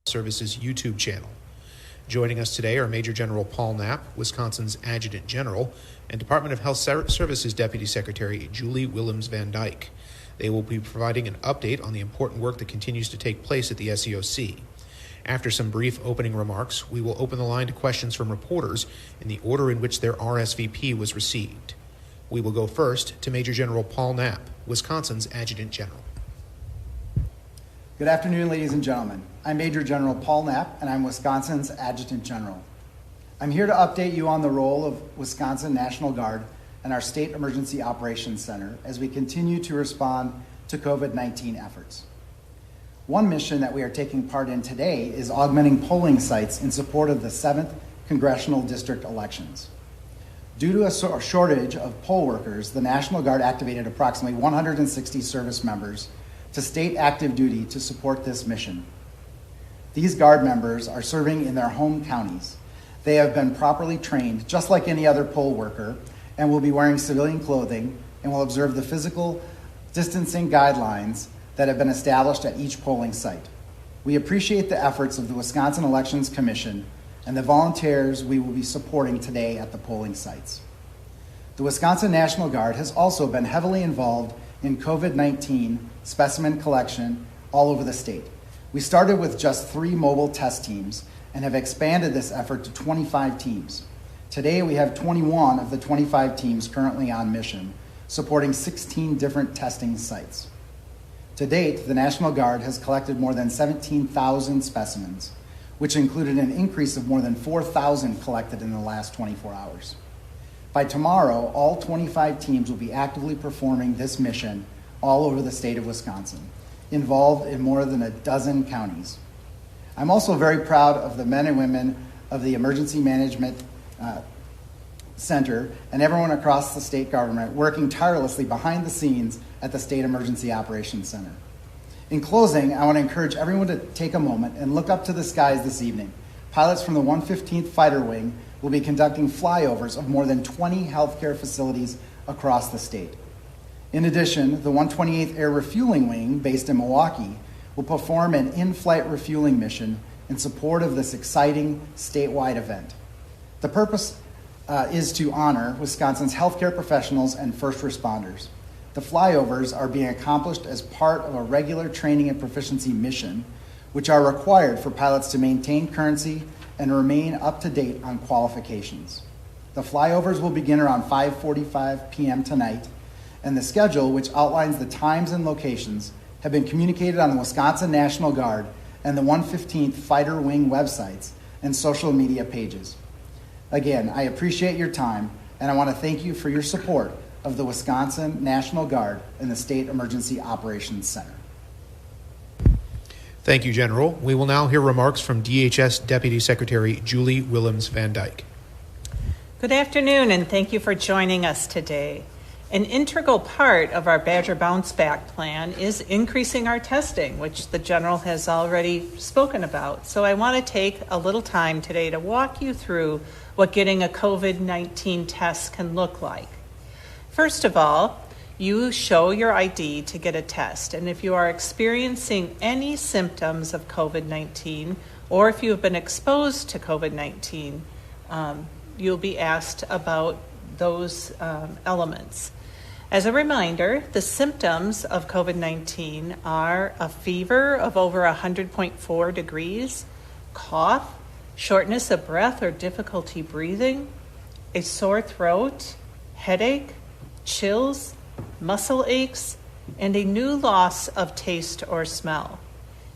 Services YouTube channel. Joining us today are Major General Paul Knapp, Wisconsin's Adjutant General, and Department of Health Services Deputy Secretary Julie Willems Vandyke. They will be providing an update on the important work that continues to take place at the SEOC. After some brief opening remarks, we will open the line to questions from reporters in the order in which their RSVP was received. We will go first to Major General Paul Knapp, Wisconsin's Adjutant General. Good afternoon, ladies and gentlemen. I'm Major General Paul Knapp, and I'm Wisconsin's Adjutant General. I'm here to update you on the role of Wisconsin National Guard and our State Emergency Operations Center as we continue to respond to COVID-19 efforts. One mission that we are taking part in today is augmenting polling sites in support of the 7th Congressional District elections. Due to a shortage of poll workers, the National Guard activated approximately 160 service members to state active duty to support this mission. These Guard members are serving in their home counties. They have been properly trained, just like any other poll worker, and will be wearing civilian clothing and will observe the physical distancing guidelines that have been established at each polling site. We appreciate the efforts of the Wisconsin Elections Commission and the volunteers we will be supporting today at the polling sites. The Wisconsin National Guard has also been heavily involved in COVID-19 specimen collection all over the state. We started with just 3 mobile test teams and have expanded this effort to 25 teams. Today we have 21 of the 25 teams currently on mission, supporting 16 different testing sites. To date, the National Guard has collected more than 17,000 specimens, which included an increase of more than 4,000 collected in the last 24 hours. By tomorrow, all 25 teams will be actively performing this mission all over the state of Wisconsin, involved in more than a dozen counties. I'm also very proud of the men and women of the Emergency Management Center and everyone across the state government working tirelessly behind the scenes at the State Emergency Operations Center. In closing, I want to encourage everyone to take a moment and look up to the skies this evening. Pilots from the 115th Fighter Wing will be conducting flyovers of more than 20 healthcare facilities across the state. In addition, the 128th Air Refueling Wing, based in Milwaukee, will perform an in-flight refueling mission in support of this exciting statewide event. The purpose is to honor Wisconsin's healthcare professionals and first responders. The flyovers are being accomplished as part of a regular training and proficiency mission, which are required for pilots to maintain currency and remain up to date on qualifications. The flyovers will begin around 5:45 p.m. tonight, and the schedule, which outlines the times and locations, have been communicated on the Wisconsin National Guard and the 115th Fighter Wing websites and social media pages. Again, I appreciate your time, and I want to thank you for your support of the Wisconsin National Guard and the State Emergency Operations Center. Thank you, General. We will now hear remarks from DHS Deputy Secretary Julie Willems Vandyke. Good afternoon, and thank you for joining us today. An integral part of our Badger Bounce Back plan is increasing our testing, which the General has already spoken about. So I want to take a little time today to walk you through what getting a COVID-19 test can look like. First of all, you show your ID to get a test, and if you are experiencing any symptoms of COVID-19, or if you have been exposed to COVID-19, you'll be asked about those elements. As a reminder, the symptoms of COVID-19 are a fever of over 100.4 degrees, cough, shortness of breath or difficulty breathing, a sore throat, headache, chills, muscle aches, and a new loss of taste or smell.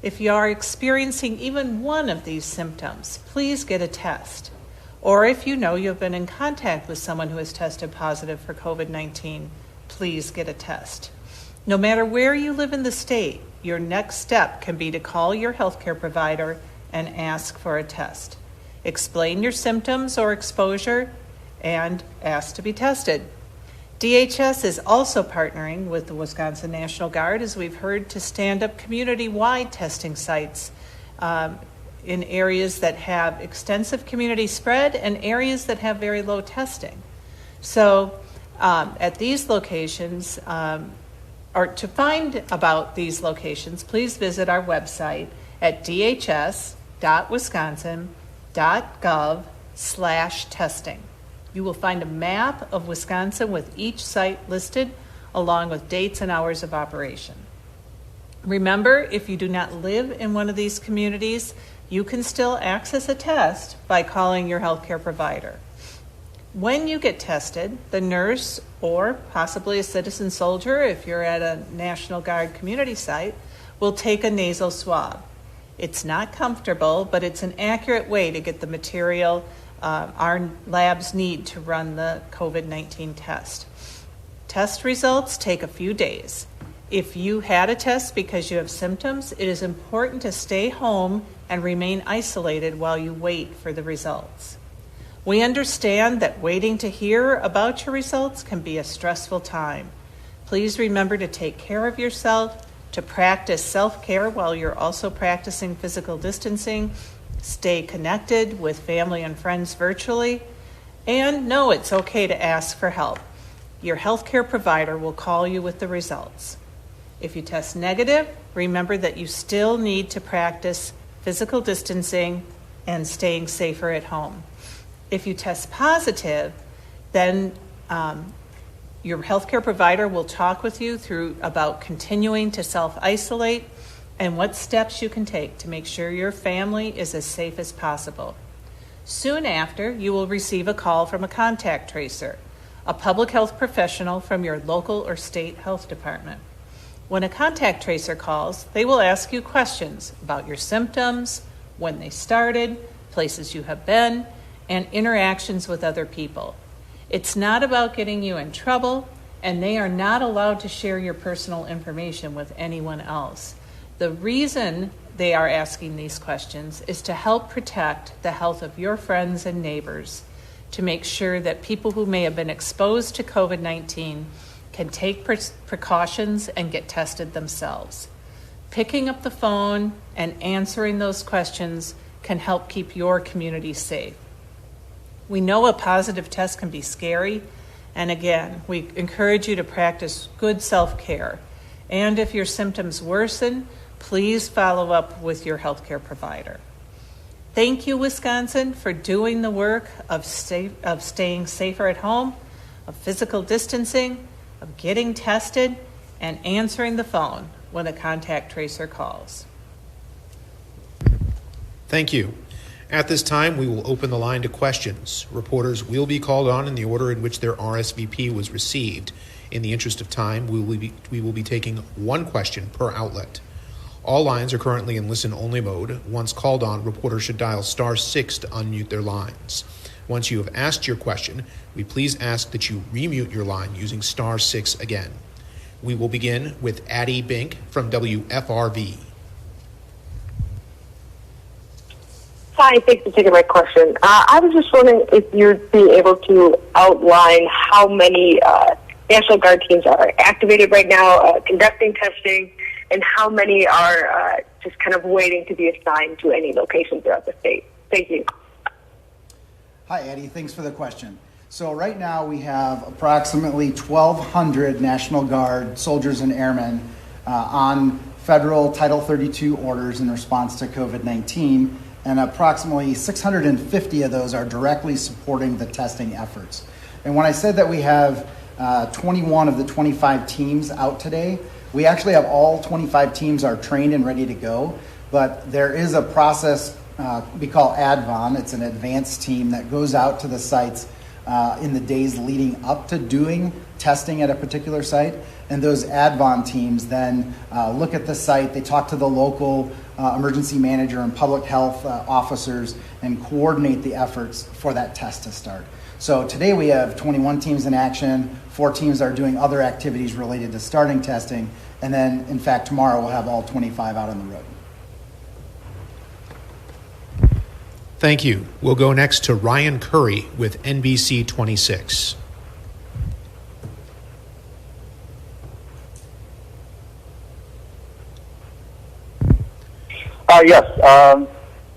If you are experiencing even one of these symptoms, please get a test. Or if you know you have been in contact with someone who has tested positive for COVID-19, please get a test. No matter where you live in the state, your next step can be to call your healthcare provider and ask for a test. Explain your symptoms or exposure and ask to be tested. DHS is also partnering with the Wisconsin National Guard, as we've heard, to stand up community-wide testing sites in areas that have extensive community spread and areas that have very low testing. So at these locations, or to find about these locations, please visit our website at dhs.wisconsin.gov. www.wisconsin.gov/testing. You will find a map of Wisconsin with each site listed along with dates and hours of operation. Remember, if you do not live in one of these communities, you can still access a test by calling your healthcare provider. When you get tested, the nurse or possibly a citizen soldier, if you're at a National Guard community site, will take a nasal swab. It's not comfortable, but it's an accurate way to get the material our labs need to run the COVID-19 test. Test results take a few days. If you had a test because you have symptoms, it is important to stay home and remain isolated while you wait for the results. We understand that waiting to hear about your results can be a stressful time. Please remember to take care of yourself, to practice self-care while you're also practicing physical distancing, stay connected with family and friends virtually, and know it's okay to ask for help. Your healthcare provider will call you with the results. If you test negative, remember that you still need to practice physical distancing and staying safer at home. If you test positive, then your healthcare provider will talk with you about continuing to self-isolate and what steps you can take to make sure your family is as safe as possible. Soon after, you will receive a call from a contact tracer, a public health professional from your local or state health department. When a contact tracer calls, they will ask you questions about your symptoms, when they started, places you have been, and interactions with other people. It's not about getting you in trouble, and they are not allowed to share your personal information with anyone else. The reason they are asking these questions is to help protect the health of your friends and neighbors, to make sure that people who may have been exposed to COVID-19 can take precautions and get tested themselves. Picking up the phone and answering those questions can help keep your community safe. We know a positive test can be scary, and again, we encourage you to practice good self-care. And if your symptoms worsen, please follow up with your healthcare provider. Thank you, Wisconsin, for doing the work of staying safer at home, of physical distancing, of getting tested, and answering the phone when a contact tracer calls. Thank you. At this time, we will open the line to questions. Reporters will be called on in the order in which their RSVP was received. In the interest of time, we will be taking one question per outlet. All lines are currently in listen-only mode. Once called on, reporters should dial *6 to unmute their lines. Once you have asked your question, we please ask that you remute your line using *6 again. We will begin with Addie Bink from WFRV. Hi, thanks for taking my question. I was just wondering if you'd be able to outline how many National Guard teams are activated right now, conducting testing, and how many are just kind of waiting to be assigned to any location throughout the state. Thank you. Hi, Eddie. Thanks for the question. So right now we have approximately 1,200 National Guard soldiers and airmen on federal Title 32 orders in response to COVID-19, and approximately 650 of those are directly supporting the testing efforts. And when I said that we have 21 of the 25 teams out today, we actually have all 25 teams are trained and ready to go, but there is a process we call ADVON. It's an advanced team that goes out to the sites in the days leading up to doing testing at a particular site. And those ADVON teams then look at the site, they talk to the local emergency manager and public health officers and coordinate the efforts for that test to start. So today we have 21 teams in action, 4 teams are doing other activities related to starting testing, and then in fact tomorrow we'll have all 25 out on the road. Thank you. We'll go next to Ryan Curry with NBC 26. Yes.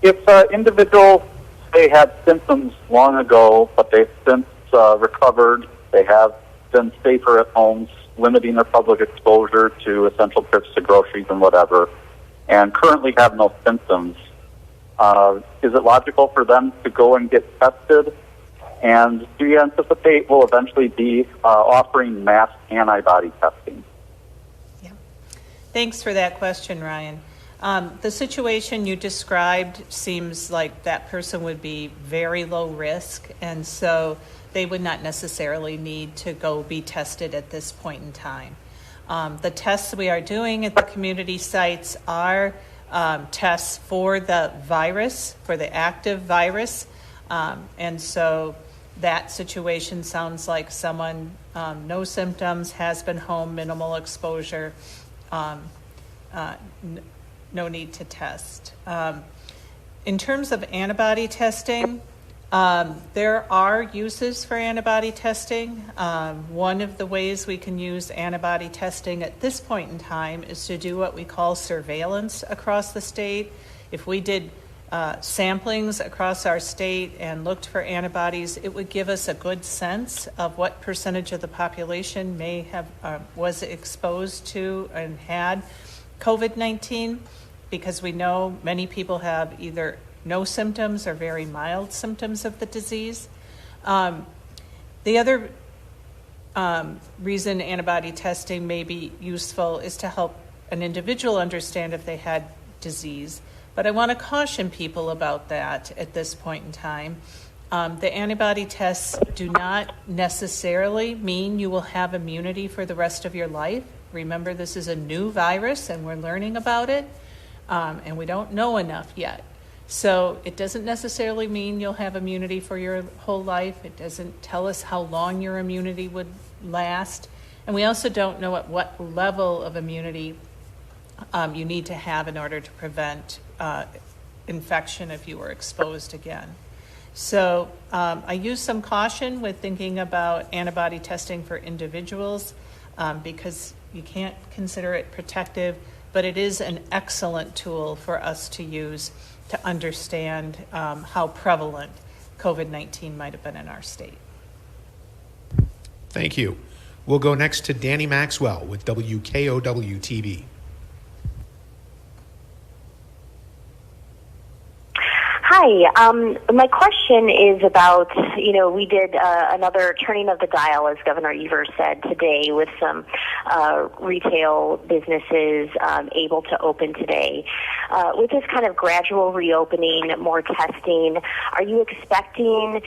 If an individual, they had symptoms long ago, but they've since recovered, they have been safer at homes, limiting their public exposure to essential trips to groceries and whatever, and currently have no symptoms, Is it logical for them to go and get tested? And do you anticipate we'll eventually be offering mass antibody testing? Yeah. Thanks for that question, Ryan. The situation you described seems like that person would be very low risk, and so they would not necessarily need to go be tested at this point in time. The tests we are doing at the community sites are tests for the virus, for the active virus, and so that situation sounds like someone, no symptoms, has been home, minimal exposure, no need to test. In terms of antibody testing, there are uses for antibody testing. One of the ways we can use antibody testing at this point in time is to do what we call surveillance across the state. If we did samplings across our state and looked for antibodies, it would give us a good sense of what percentage of the population may have was exposed to and had COVID-19, because we know many people have either no symptoms or very mild symptoms of the disease. The other reason antibody testing may be useful is to help an individual understand if they had disease. But I want to caution people about that at this point in time. The antibody tests do not necessarily mean you will have immunity for the rest of your life. Remember, this is a new virus and we're learning about it, and we don't know enough yet. So it doesn't necessarily mean you'll have immunity for your whole life. It doesn't tell us how long your immunity would last. And we also don't know at what level of immunity you need to have in order to prevent infection if you were exposed again. So I use some caution with thinking about antibody testing for individuals because you can't consider it protective, but it is an excellent tool for us to use to understand how prevalent COVID-19 might have been in our state. Thank you. We'll go next to Danny Maxwell with WKOW-TV. Hi. My question is about, we did another turning of the dial, as Governor Evers said today, with some retail businesses able to open today. With this kind of gradual reopening, more testing, are you expecting,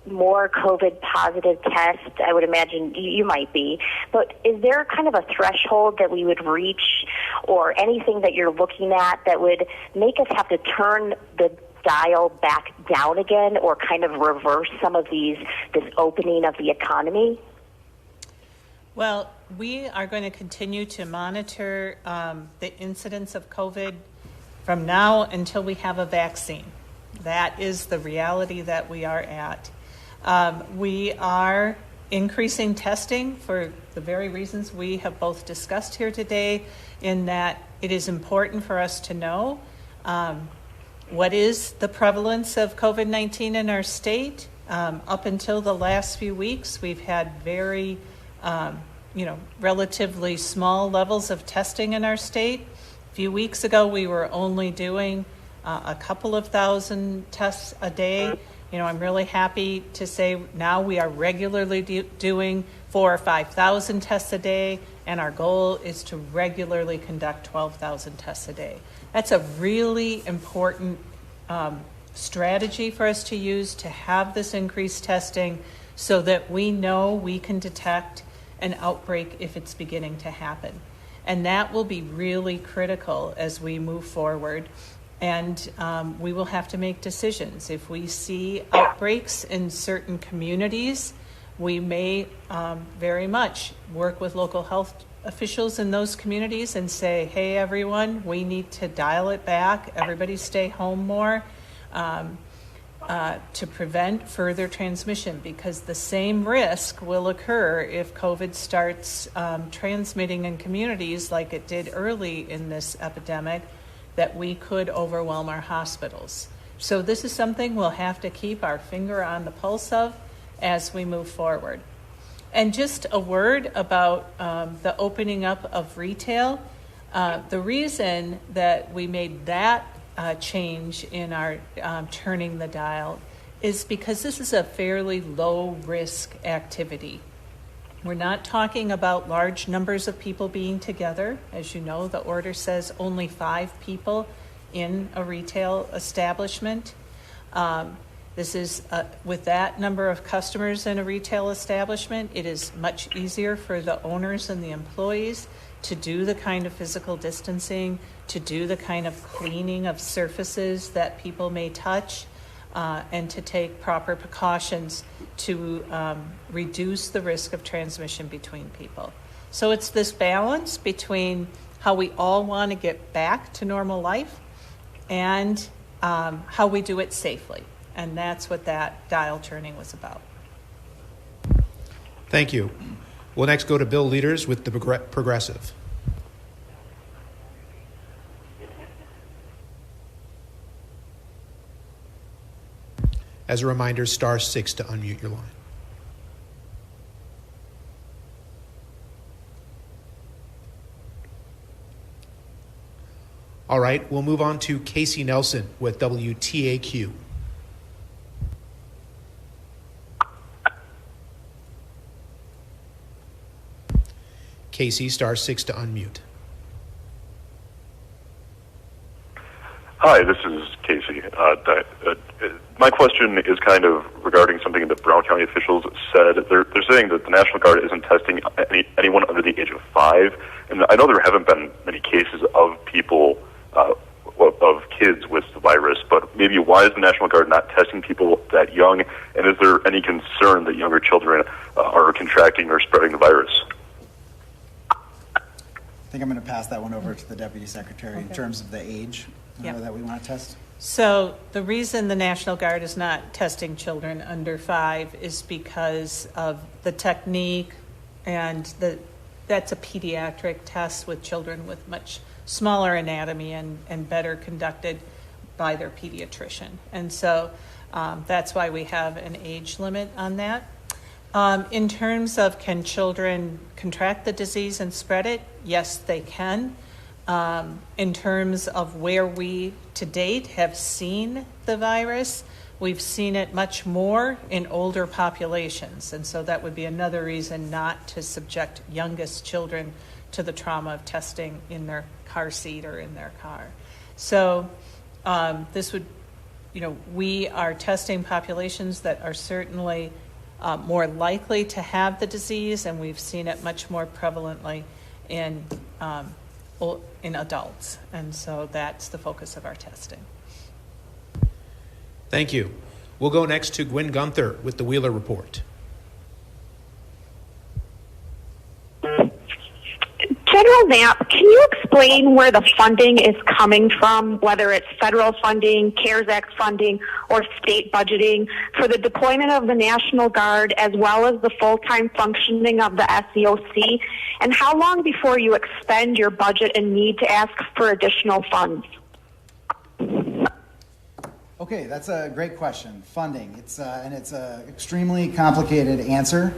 more COVID positive tests? I would imagine you might be. But is there kind of a threshold that we would reach, or anything that you're looking at that would make us have to turn the dial back down again, or kind of reverse some of this opening of the economy? Well, we are going to continue to monitor the incidence of COVID from now until we have a vaccine. That is the reality that we are at. We are increasing testing for the very reasons we have both discussed here today, in that it is important for us to know what is the prevalence of COVID-19 in our state. Up until the last few weeks, we've had very, relatively small levels of testing in our state. A few weeks ago, we were only doing a couple of thousand tests a day. I'm really happy to say now we are regularly doing 4,000 or 5,000 tests a day, and our goal is to regularly conduct 12,000 tests a day. That's a really important strategy for us to use, to have this increased testing so that we know we can detect an outbreak if it's beginning to happen. And that will be really critical as we move forward. And we will have to make decisions. If we see outbreaks in certain communities, we may very much work with local health officials in those communities and say, hey, everyone, we need to dial it back. Everybody stay home more to prevent further transmission, because the same risk will occur if COVID starts transmitting in communities like it did early in this epidemic, that we could overwhelm our hospitals. So this is something we'll have to keep our finger on the pulse of as we move forward. And just a word about the opening up of retail. The reason that we made that change in our turning the dial is because this is a fairly low-risk activity. We're not talking about large numbers of people being together. As you know, the order says only 5 people in a retail establishment. This is, with that number of customers in a retail establishment, it is much easier for the owners and the employees to do the kind of physical distancing, to do the kind of cleaning of surfaces that people may touch, and to take proper precautions to reduce the risk of transmission between people. So it's this balance between how we all want to get back to normal life and how we do it safely. And that's what that dial turning was about. Thank you. We'll next go to Bill Leaders with the Progressive. As a reminder, *6 to unmute your line. All right, we'll move on to Casey Nelson with WTAQ. Casey, *6 to unmute. Hi, this is Casey. My question is kind of regarding something that Brown County officials said. They're saying that the National Guard isn't testing anyone under the age of 5, and I know there haven't been many cases of people, of kids with the virus, but maybe why is the National Guard not testing people that young, and is there any concern that younger children are contracting or spreading the virus? I think I'm going to pass that one over to the Deputy Secretary in terms of the age that we want to test. So the reason the National Guard is not testing children under 5 is because of the technique, and that's a pediatric test with children with much smaller anatomy and better conducted by their pediatrician. And so that's why we have an age limit on that. In terms of can children contract the disease and spread it? Yes, they can. In terms of where we to date have seen the virus, we've seen it much more in older populations. And so that would be another reason not to subject youngest children to the trauma of testing in their car seat or in their car. So this would, we are testing populations that are certainly more likely to have the disease, and we've seen it much more prevalently in adults. And so that's the focus of our testing. Thank you. We'll go next to Gwen Gunther with the Wheeler Report. General Knapp, can you explain where the funding is coming from, whether it's federal funding, CARES Act funding, or state budgeting for the deployment of the National Guard as well as the full-time functioning of the SEOC? And how long before you expend your budget and need to ask for additional funds? Okay, that's a great question. Funding. It's an extremely complicated answer.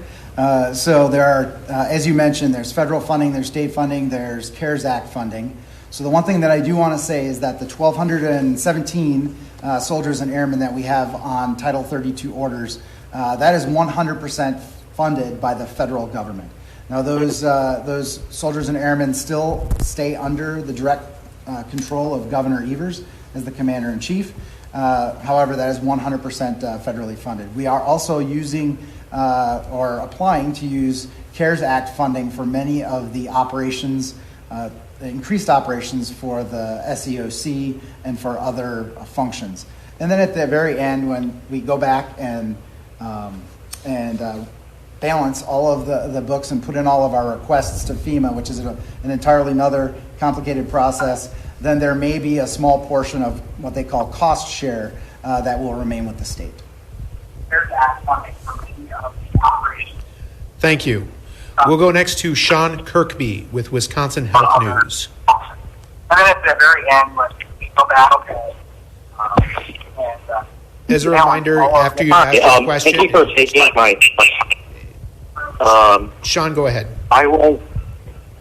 So there are, as you mentioned, there's federal funding, there's state funding, there's CARES Act funding. So the one thing that I do want to say is that the 1,217 soldiers and airmen that we have on Title 32 orders, that is 100% funded by the federal government. Now those soldiers and airmen still stay under the direct control of Governor Evers as the Commander-in-Chief. However, that is 100% federally funded. We are also using or applying to use CARES Act funding for many of the operations, increased operations for the SEOC and for other functions. And then at the very end, when we go back and balance all of the books and put in all of our requests to FEMA, which is an entirely another complicated process, then there may be a small portion of what they call cost share that will remain with the state. Thank you. We'll go next to Sean Kirkby with Wisconsin Health News. At the very end, when we go back, as a reminder, after you ask your question, thank you for taking my question. Sean, go ahead. I won't.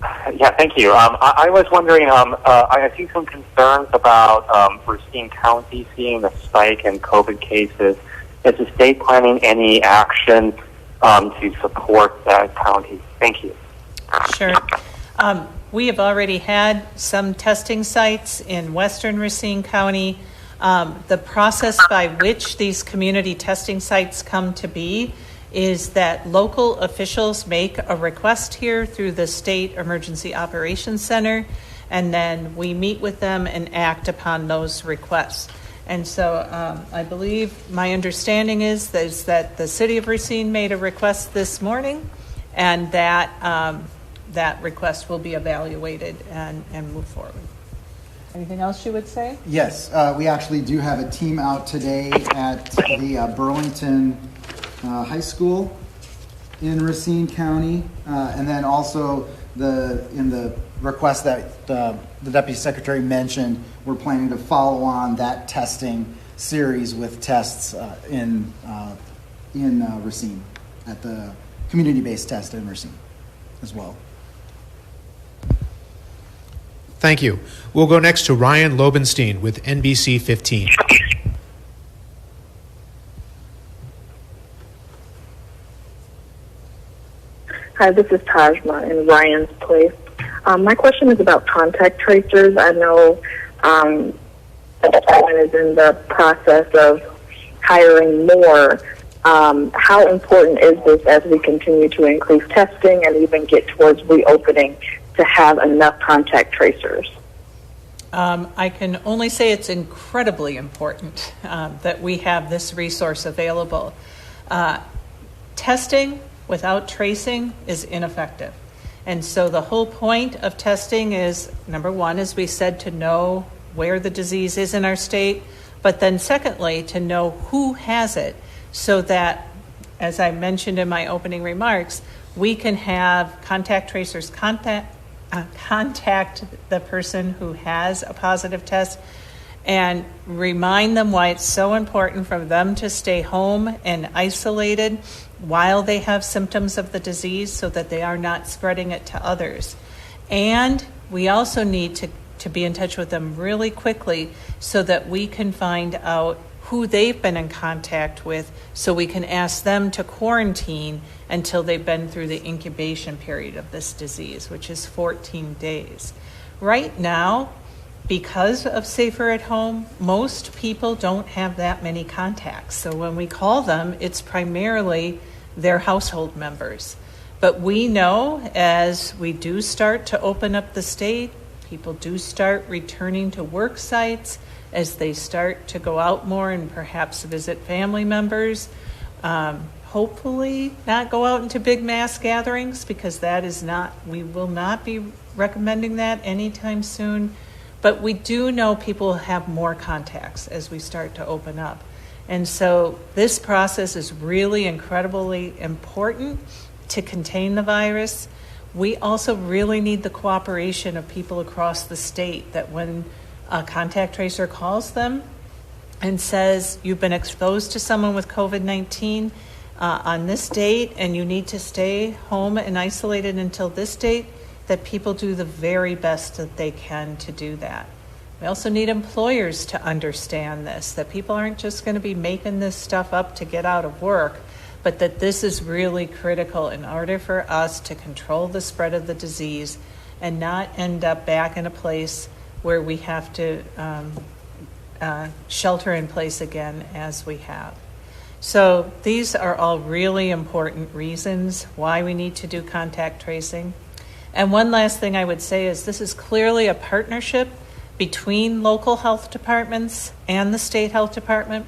Yeah, thank you. I was wondering, I see some concerns about Racine County seeing a spike in COVID cases. Is the state planning any action to support that county? Thank you. Sure. We have already had some testing sites in western Racine County. The process by which these community testing sites come to be is that local officials make a request here through the State Emergency Operations Center, and then we meet with them and act upon those requests. And so I believe my understanding is that the City of Racine made a request this morning, and that that request will be evaluated and move forward. Anything else you would say? Yes, we actually do have a team out today at the Burlington High School in Racine County, and then also in the request that the Deputy Secretary mentioned, we're planning to follow on that testing series with tests in Racine, at the community-based test in Racine as well. Thank you. We'll go next to Ryan Lobenstein with NBC 15. Hi, this is Tajma in Ryan's place. My question is about contact tracers. I know the department is in the process of hiring more. How important is this as we continue to increase testing and even get towards reopening to have enough contact tracers? I can only say it's incredibly important that we have this resource available. Testing without tracing is ineffective. And so the whole point of testing is, number one, as we said, to know where the disease is in our state, but then secondly, to know who has it, so that, as I mentioned in my opening remarks, we can have contact tracers contact the person who has a positive test and remind them why it's so important for them to stay home and isolated while they have symptoms of the disease so that they are not spreading it to others. And we also need to be in touch with them really quickly so that we can find out who they've been in contact with so we can ask them to quarantine until they've been through the incubation period of this disease, which is 14 days. Right now, because of Safer at Home, most people don't have that many contacts. So when we call them, it's primarily their household members. But we know as we do start to open up the state, people do start returning to work sites, as they start to go out more and perhaps visit family members. Hopefully not go out into big mass gatherings, because that is not, we will not be recommending that anytime soon. But we do know people have more contacts as we start to open up. And so this process is really incredibly important to contain the virus. We also really need the cooperation of people across the state, that when a contact tracer calls them and says, you've been exposed to someone with COVID-19 on this date and you need to stay home and isolated until this date, that people do the very best that they can to do that. We also need employers to understand this, that people aren't just going to be making this stuff up to get out of work, but that this is really critical in order for us to control the spread of the disease and not end up back in a place where we have to shelter in place again as we have. So these are all really important reasons why we need to do contact tracing. And one last thing I would say is this is clearly a partnership between local health departments and the state health department.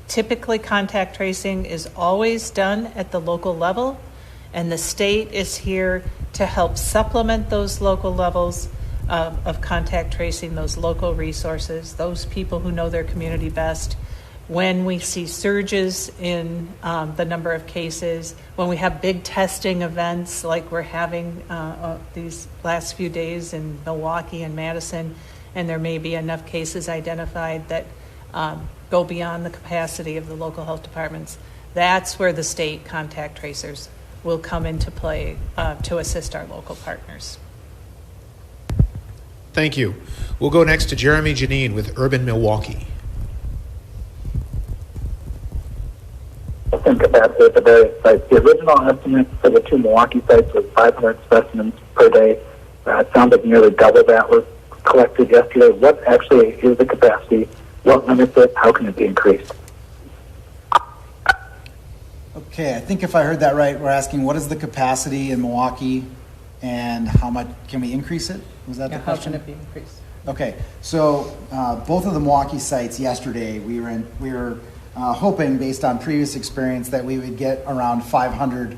Typically, contact tracing is always done at the local level, and the state is here to help supplement those local levels of contact tracing, those local resources, those people who know their community best. When we see surges in the number of cases, when we have big testing events like we're having these last few days in Milwaukee and Madison, and there may be enough cases identified that go beyond the capacity of the local health departments, that's where the state contact tracers will come into play to assist our local partners. Thank you. We'll go next to Jeremy Janine with Urban Milwaukee. I think about the various sites. The original estimate for the two Milwaukee sites was 500 specimens per day. It sounds like nearly double that was collected yesterday. What actually is the capacity? What limits it? How can it be increased? Okay, I think if I heard that right, we're asking what is the capacity in Milwaukee and how much can we increase it? Was that the question? How can it be increased? Okay, so both of the Milwaukee sites yesterday, we were hoping, based on previous experience, that we would get around 500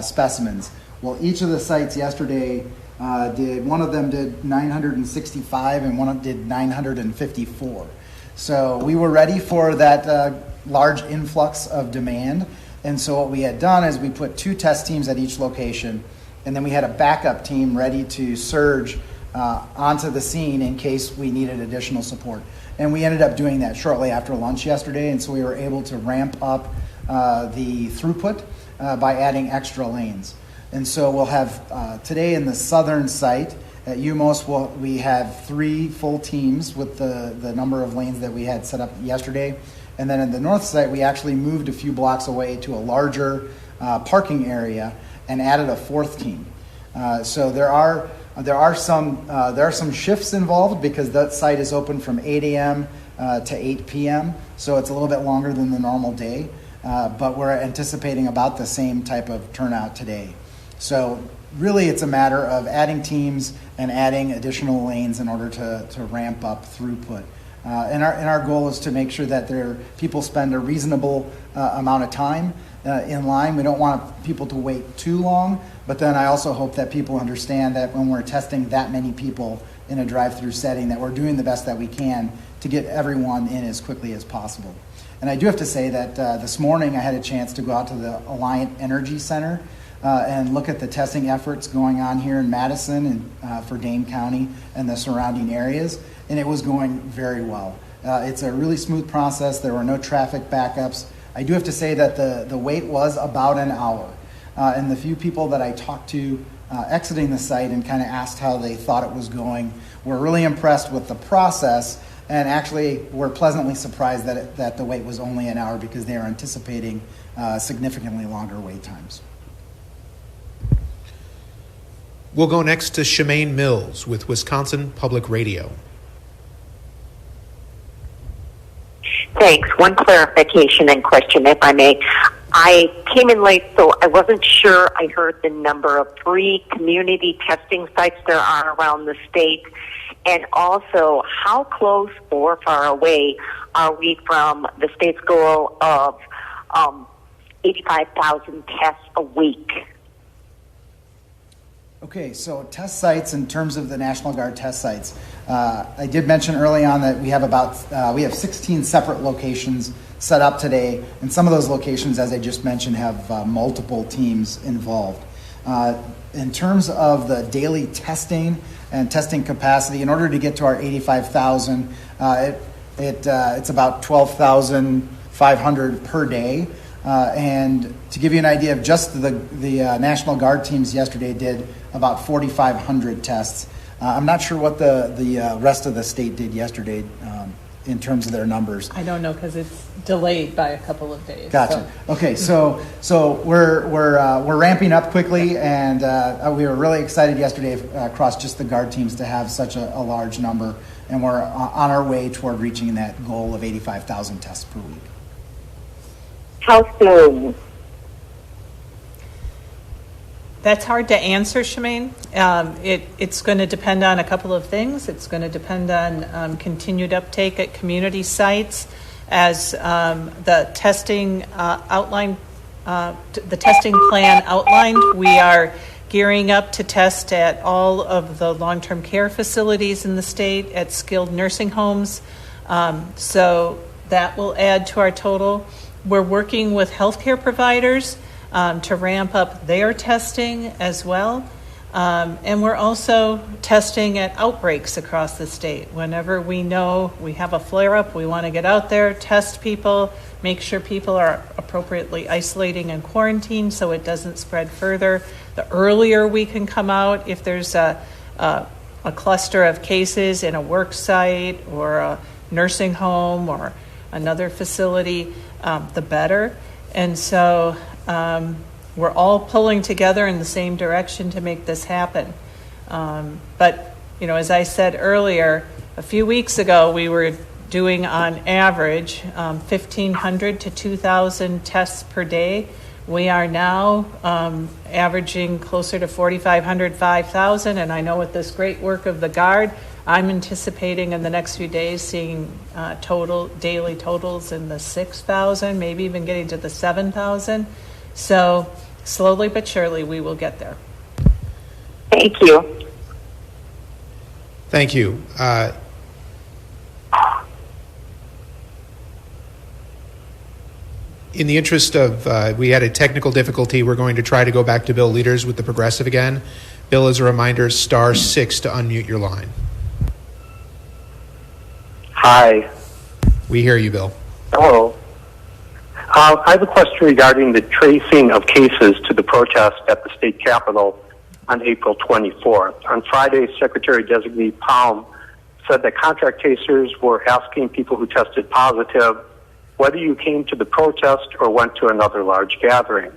specimens. Well, each of the sites yesterday one of them did 965 and one did 954. So we were ready for that large influx of demand. And so what we had done is we put 2 test teams at each location, and then we had a backup team ready to surge onto the scene in case we needed additional support. And we ended up doing that shortly after lunch yesterday, and so we were able to ramp up the throughput by adding extra lanes. And so we'll have today in the southern site at UMOS, we have 3 full teams with the number of lanes that we had set up yesterday. And then in the north site, we actually moved a few blocks away to a larger parking area and added a 4th team. So there are some shifts involved because that site is open from 8 a.m. To 8 p.m. So it's a little bit longer than the normal day, but we're anticipating about the same type of turnout today. So really, it's a matter of adding teams and adding additional lanes in order to ramp up throughput. And our goal is to make sure that people spend a reasonable amount of time in line. We don't want people to wait too long, but then I also hope that people understand that when we're testing that many people in a drive-through setting, that we're doing the best that we can to get everyone in as quickly as possible. And I do have to say that this morning I had a chance to go out to the Alliant Energy Center and look at the testing efforts going on here in Madison and for Dane County and the surrounding areas, and it was going very well. It's a really smooth process. There were no traffic backups. I do have to say that the wait was about an hour, and the few people that I talked to exiting the site and kind of asked how they thought it was going were really impressed with the process, and actually were pleasantly surprised that the wait was only an hour because they are anticipating significantly longer wait times. We'll go next to Shemaine Mills with Wisconsin Public Radio. Thanks. One clarification and question, if I may. I came in late, so I wasn't sure I heard the number of free community testing sites there are around the state, and also how close or far away are we from the state's goal of 85,000 tests a week? Okay, so test sites in terms of the National Guard test sites. I did mention early on that we have 16 separate locations set up today, and some of those locations, as I just mentioned, have multiple teams involved. In terms of the daily testing and testing capacity, in order to get to our 85,000, it's about 12,500 per day. And to give you an idea of just the National Guard teams yesterday did about 4,500 tests. I'm not sure what the rest of the state did yesterday in terms of their numbers. I don't know because it's delayed by a couple of days. Gotcha. So. Okay, so we're ramping up quickly, and we were really excited yesterday across just the Guard teams to have such a large number, and we're on our way toward reaching that goal of 85,000 tests per week. How soon? That's hard to answer, Shemaine. It's going to depend on a couple of things. It's going to depend on continued uptake at community sites as the testing the testing plan outlined. We are gearing up to test at all of the long-term care facilities in the state, at skilled nursing homes. So that will add to our total. We're working with healthcare providers to ramp up their testing as well. And we're also testing at outbreaks across the state. Whenever we know we have a flare-up, we want to get out there, test people, make sure people are appropriately isolating and quarantined so it doesn't spread further. The earlier we can come out, if there's a a cluster of cases in a work site or a nursing home or another facility, the better. And so we're all pulling together in the same direction to make this happen. But, you know, as I said earlier, a few weeks ago we were doing on average 1,500 to 2,000 tests per day. We are now averaging closer to 4,500, 5,000, and I know with this great work of the Guard, I'm anticipating in the next few days seeing daily totals in the 6,000, maybe even getting to the 7,000. So slowly but surely we will get there. Thank you. Thank you. In the interest of, we had a technical difficulty. We're going to try to go back to Bill Leaders with the Progressive again. Bill, as a reminder, *6 to unmute your line. Hi. We hear you, Bill. Hello. I have a question regarding the tracing of cases to the protest at the state capitol on April 24th. On Friday, Secretary-designate Palm said that contact tracers were asking people who tested positive whether you came to the protest or went to another large gathering.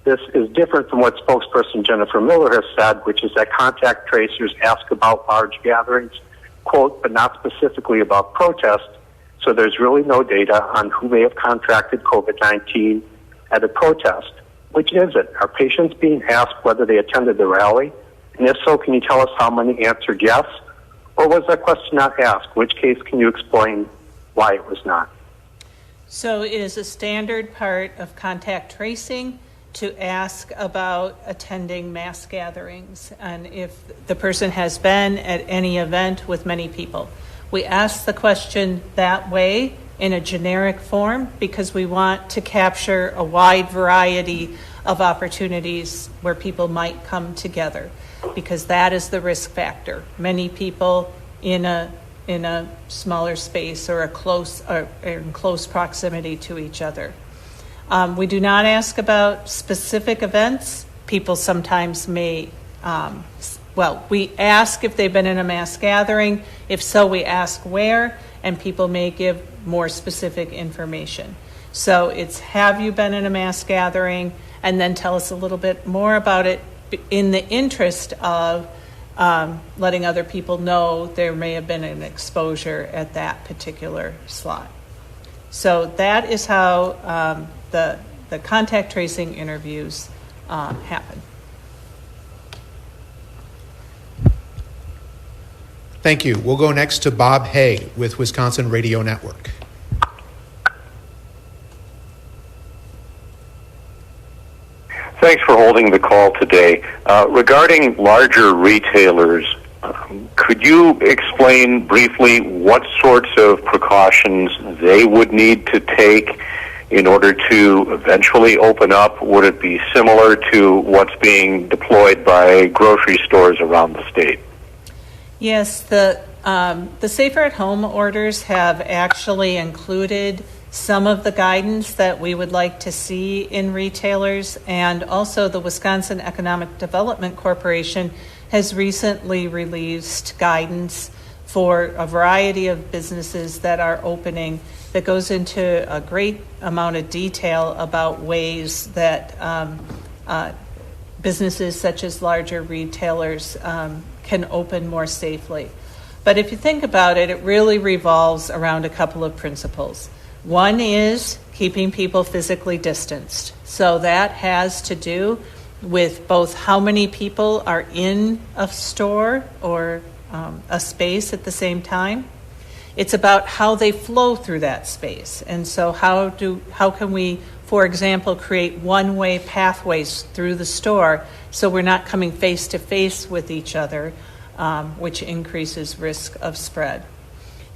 This is different from what spokesperson Jennifer Miller has said, which is that contact tracers ask about large gatherings, quote, but not specifically about protests, so there's really no data on who may have contracted COVID-19 at a protest. Which is it? Are patients being asked whether they attended the rally? And if so, can you tell us how many answered yes? Or was that question not asked? Which case can you explain why it was not? So it is a standard part of contact tracing to ask about attending mass gatherings and if the person has been at any event with many people. We ask the question that way in a generic form because we want to capture a wide variety of opportunities where people might come together, because that is the risk factor. Many people in a smaller space or in close proximity to each other. We do not ask about specific events. People sometimes may, we ask if they've been in a mass gathering. If so, we ask where, and people may give more specific information. So it's, have you been in a mass gathering? And then tell us a little bit more about it in the interest of letting other people know there may have been an exposure at that particular slot. So that is how the contact tracing interviews happen. Thank you. We'll go next to Bob Hay with Wisconsin Radio Network. Thanks for holding the call today. Regarding larger retailers, could you explain briefly what sorts of precautions they would need to take in order to eventually open up? Would it be similar to what's being deployed by grocery stores around the state? Yes, the Safer at Home orders have actually included some of the guidance that we would like to see in retailers, and also the Wisconsin Economic Development Corporation has recently released guidance for a variety of businesses that are opening that goes into a great amount of detail about ways that businesses such as larger retailers can open more safely. But if you think about it, it really revolves around a couple of principles. One is keeping people physically distanced. So that has to do with both how many people are in a store or a space at the same time. It's about how they flow through that space. And so how can we, for example, create one-way pathways through the store so we're not coming face to face with each other, which increases risk of spread.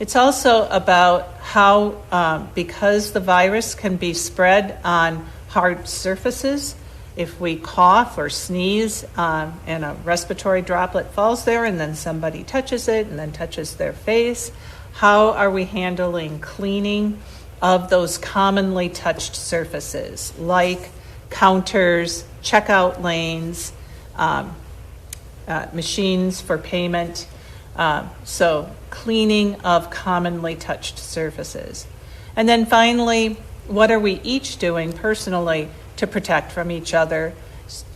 It's also about how, because the virus can be spread on hard surfaces, if we cough or sneeze and a respiratory droplet falls there and then somebody touches it and then touches their face, how are we handling cleaning of those commonly touched surfaces like counters, checkout lanes, machines for payment? So cleaning of commonly touched surfaces. And then finally, what are we each doing personally to protect from each other?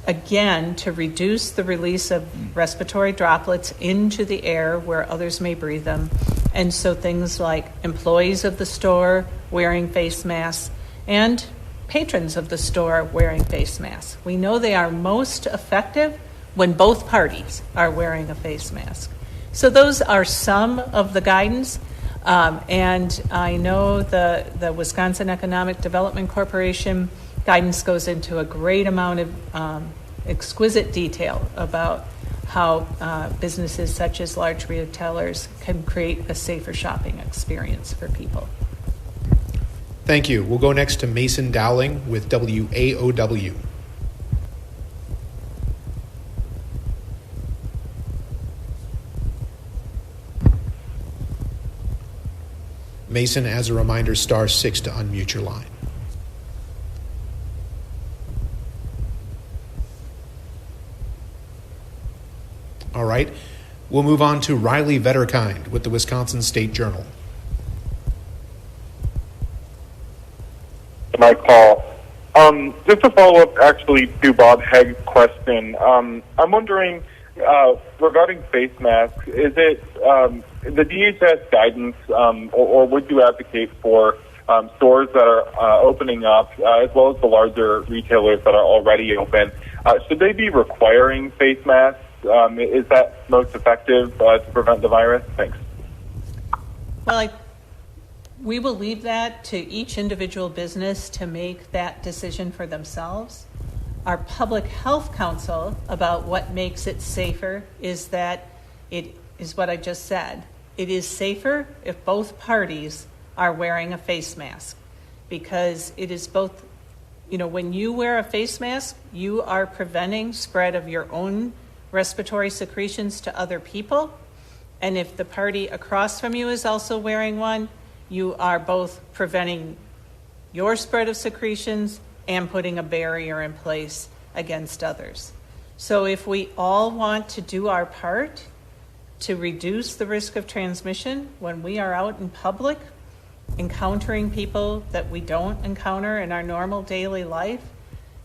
Again, to reduce the release of respiratory droplets into the air where others may breathe them. And so things like employees of the store wearing face masks and patrons of the store wearing face masks. We know they are most effective when both parties are wearing a face mask. So those are some of the guidance. And I know the Wisconsin Economic Development Corporation guidance goes into a great amount of exquisite detail about how businesses such as large retailers can create a safer shopping experience for people. Thank you. We'll go next to Mason Dowling with WAOW. Mason, as a reminder, *6 to unmute your line. All right. We'll move on to Riley Vetterkind with the Wisconsin State Journal. My call. Just to follow up, actually, to Bob Hegg's question, I'm wondering regarding face masks, is it the DHS guidance, or would you advocate for stores that are opening up, as well as the larger retailers that are already open? Should they be requiring face masks? Is that most effective to prevent the virus? Thanks. Well, we will leave that to each individual business to make that decision for themselves. Our public health counsel about what makes it safer is that it is what I just said. It is safer if both parties are wearing a face mask, because it is both, when you wear a face mask, you are preventing spread of your own respiratory secretions to other people. And if the party across from you is also wearing one, you are both preventing your spread of secretions and putting a barrier in place against others. So if we all want to do our part to reduce the risk of transmission when we are out in public, encountering people that we don't encounter in our normal daily life,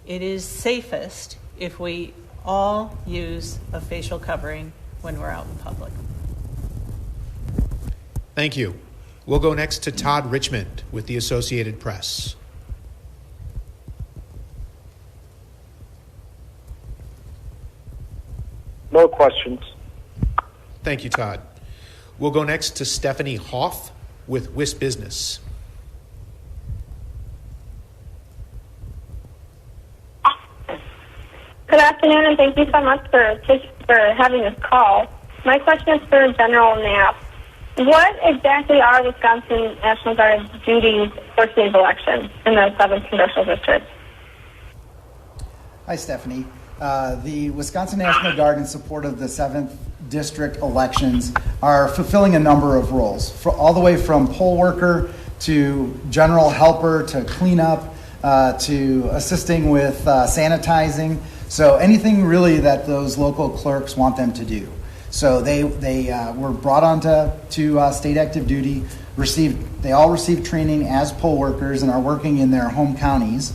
it is safest if we all use a facial covering when we're out in public. Thank you. We'll go next to Todd Richmond with the Associated Press. No questions. Thank you, Todd. We'll go next to Stephanie Hoff with WisBusiness. Good afternoon, and thank you so much for having this call. My question is for General Knapp. What exactly are Wisconsin National Guard's duties for today's election in the 7th Congressional District? Hi, Stephanie. The Wisconsin National Guard, in support of the 7th District elections, are fulfilling a number of roles, all the way from poll worker to general helper to cleanup to assisting with sanitizing. So anything really that those local clerks want them to do. So they were brought on to state active duty, they all received training as poll workers and are working in their home counties,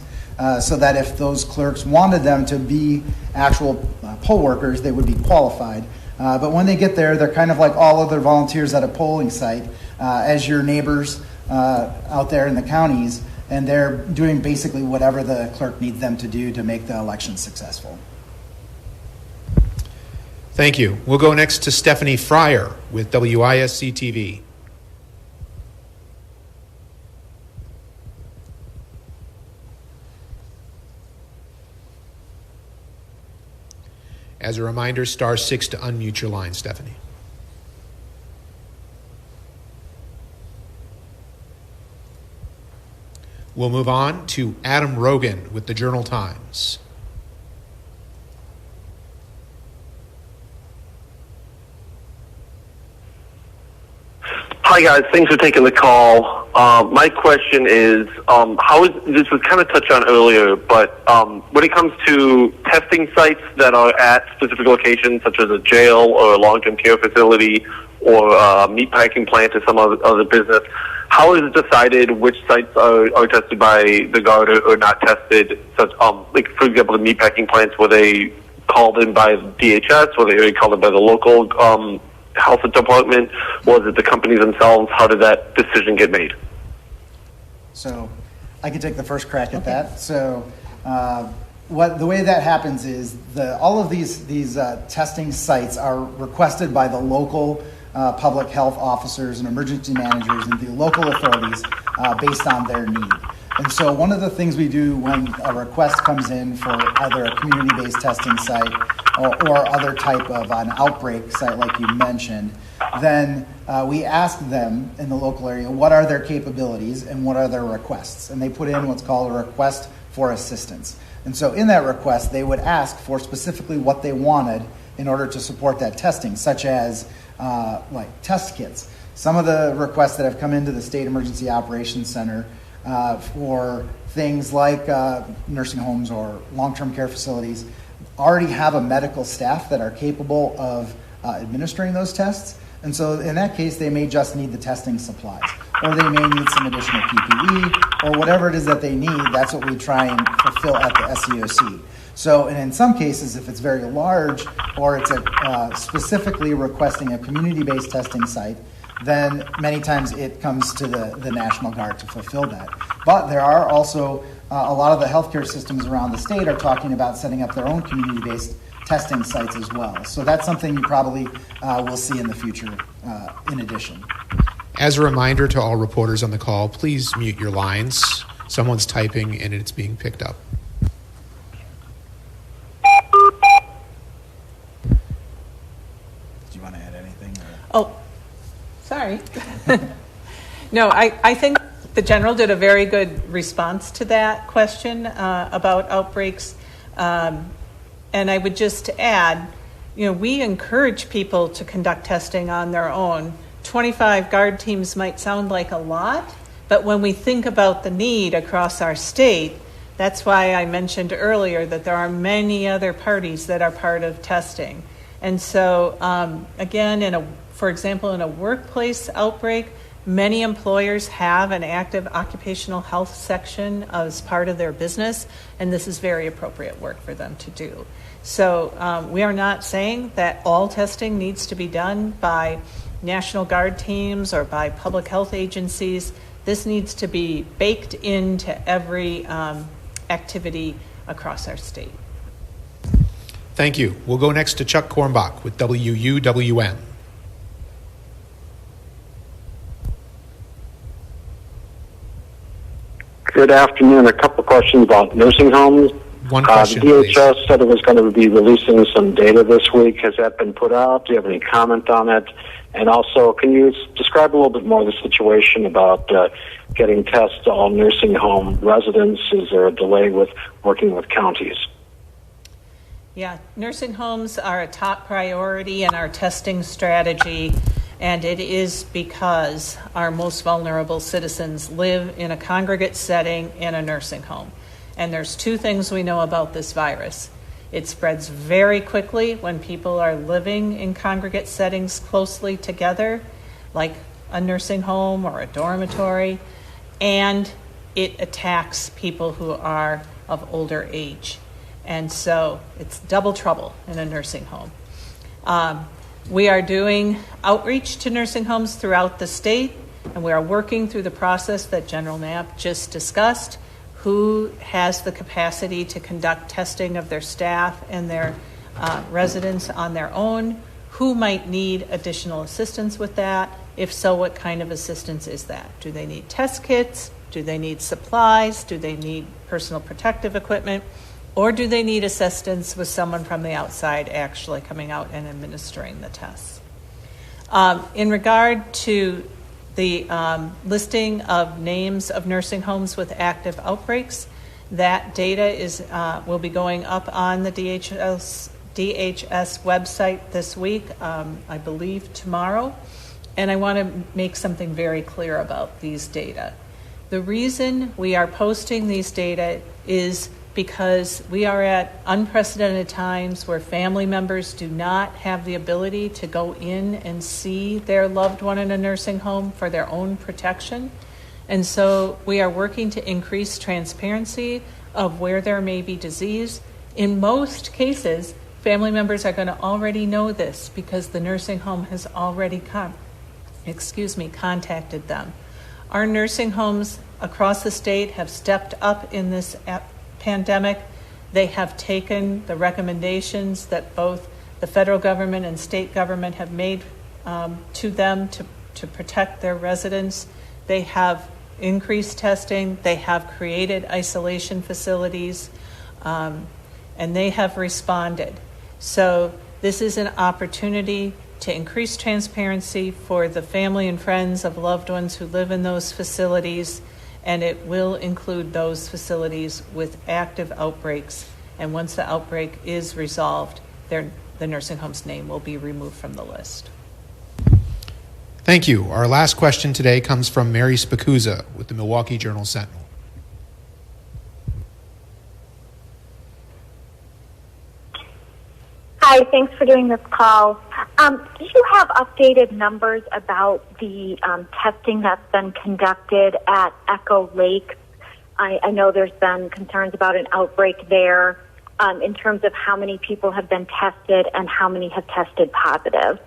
so that if those clerks wanted them to be actual poll workers, they would be qualified. But when they get there, they're kind of like all other volunteers at a polling site, as your neighbors out there in the counties, and they're doing basically whatever the clerk needs them to do to make the election successful. Thank you. We'll go next to Stephanie Fryer with WISC TV. As a reminder, *6 to unmute your line, Stephanie. We'll move on to Adam Rogan with the Journal-Times. Hi guys, thanks for taking the call. My question is, this was kind of touched on earlier, but when it comes to testing sites that are at specific locations, such as a jail or a long-term care facility or a meatpacking plant or some other business, how is it decided which sites are tested by the Guard or not tested? Such, like, for example, the meatpacking plants, were they called in by DHS? Were they called in by the local health department? Was it the companies themselves? How did that decision get made? So I can take the first crack at that. So the way that happens is all of these testing sites are requested by the local public health officers and emergency managers and the local authorities based on their need. And so one of the things we do when a request comes in for either a community-based testing site or other type of an outbreak site like you mentioned, then we ask them in the local area what are their capabilities and what are their requests. And they put in what's called a request for assistance. And so in that request, they would ask for specifically what they wanted in order to support that testing, such as like test kits. Some of the requests that have come into the State Emergency Operations Center for things like nursing homes or long-term care facilities already have a medical staff that are capable of administering those tests. And so in that case, they may just need the testing supplies, or they may need some additional PPE, or whatever it is that they need. That's what we try and fulfill at the SEOC. So, and in some cases, if it's very large, or it's specifically requesting a community-based testing site, then many times it comes to the National Guard to fulfill that. But there are also a lot of the healthcare systems around the state are talking about setting up their own community-based testing sites as well. So that's something you probably will see in the future in addition. As a reminder to all reporters on the call, please mute your lines. Someone's typing and it's being picked up. Do you want to add anything? Oh, sorry. No, I think the General did a very good response to that question about outbreaks. And I would just add, we encourage people to conduct testing on their own. 25 Guard teams might sound like a lot, but when we think about the need across our state, that's why I mentioned earlier that there are many other parties that are part of testing. And so, again, for example, in a workplace outbreak, many employers have an active occupational health section as part of their business, and this is very appropriate work for them to do. So we are not saying that all testing needs to be done by National Guard teams or by public health agencies. This needs to be baked into every activity across our state. Thank you. We'll go next to Chuck Kornbach with WUWN. Good afternoon. A couple of questions about nursing homes. One question, the DHS said it was going to be releasing some data this week. Has that been put out? Do you have any comment on it? And also, can you describe a little bit more the situation about getting tests to all nursing home residents? Is there a delay with working with counties? Yeah, nursing homes are a top priority in our testing strategy, and it is because our most vulnerable citizens live in a congregate setting in a nursing home. And there's two things we know about this virus. It spreads very quickly when people are living in congregate settings closely together, like a nursing home or a dormitory, and it attacks people who are of older age. And so it's double trouble in a nursing home. We are doing outreach to nursing homes throughout the state, and we are working through the process that General Knapp just discussed. Who has the capacity to conduct testing of their staff and their residents on their own? Who might need additional assistance with that? If so, what kind of assistance is that? Do they need test kits? Do they need supplies? Do they need personal protective equipment? Or do they need assistance with someone from the outside actually coming out and administering the tests? In regard to the listing of names of nursing homes with active outbreaks, that data will be going up on the DHS website this week, I believe tomorrow. And I want to make something very clear about these data. The reason we are posting these data is because we are at unprecedented times where family members do not have the ability to go in and see their loved one in a nursing home for their own protection. And so we are working to increase transparency of where there may be disease. In most cases, family members are going to already know this because the nursing home has already contacted them. Our nursing homes across the state have stepped up in this pandemic. They have taken the recommendations that both the federal government and state government have made to them to protect their residents. They have increased testing. They have created isolation facilities, and they have responded. So this is an opportunity to increase transparency for the family and friends of loved ones who live in those facilities, and it will include those facilities with active outbreaks. And once the outbreak is resolved, the nursing home's name will be removed from the list. Thank you. Our last question today comes from Mary Spicuzza with the Milwaukee Journal-Sentinel. Hi, thanks for doing this call. Do you have updated numbers about the testing that's been conducted at Echo Lake? I know there's been concerns about an outbreak there in terms of how many people have been tested and how many have tested positive.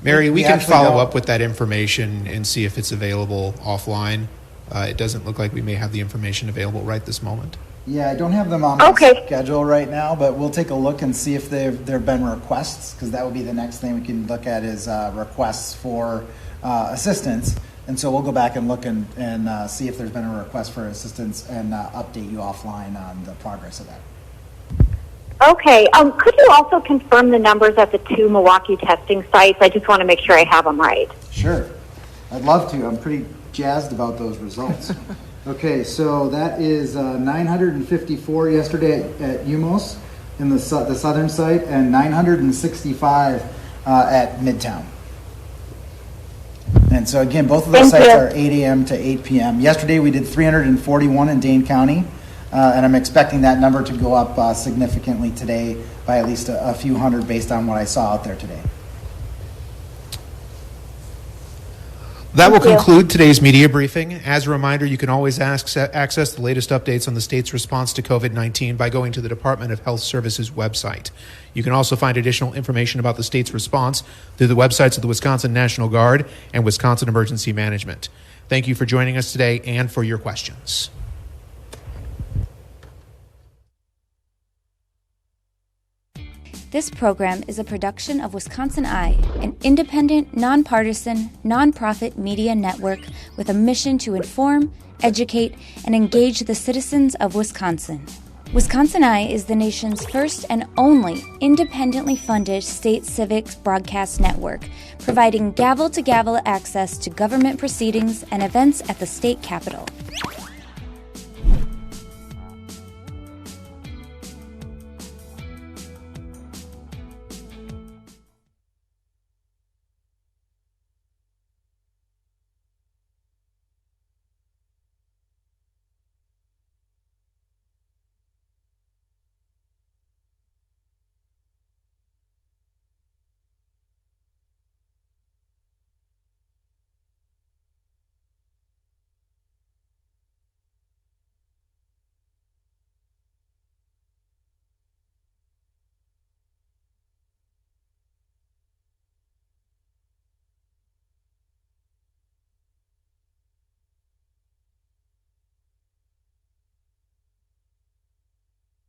Mary, we can follow up with that information and see if it's available offline. It doesn't look like we may have the information available right this moment. Yeah, I don't have them on my schedule right now, but we'll take a look and see if there have been requests, because that would be the next thing we can look at is requests for assistance. And so we'll go back and look and see if there's been a request for assistance and update you offline on the progress of that. Okay. Could you also confirm the numbers at the 2 Milwaukee testing sites? I just want to make sure I have them right. Sure. I'd love to. I'm pretty jazzed about those results. Okay, so that is 954 yesterday at UMOS in the southern site and 965 at Midtown. And so again, both of those sites are 8 a.m. to 8 p.m. Yesterday we did 341 in Dane County. And I'm expecting that number to go up significantly today by at least a few hundred based on what I saw out there today. That will conclude today's media briefing. As a reminder, you can always access the latest updates on the state's response to COVID-19 by going to the Department of Health Services website. You can also find additional information about the state's response through the websites of the Wisconsin National Guard and Wisconsin Emergency Management. Thank you for joining us today and for your questions. This program is a production of WisconsinEye, an independent, nonpartisan, nonprofit media network with a mission to inform, educate, and engage the citizens of Wisconsin. WisconsinEye is the nation's first and only independently funded state civics broadcast network, providing gavel-to-gavel access to government proceedings and events at the state capitol.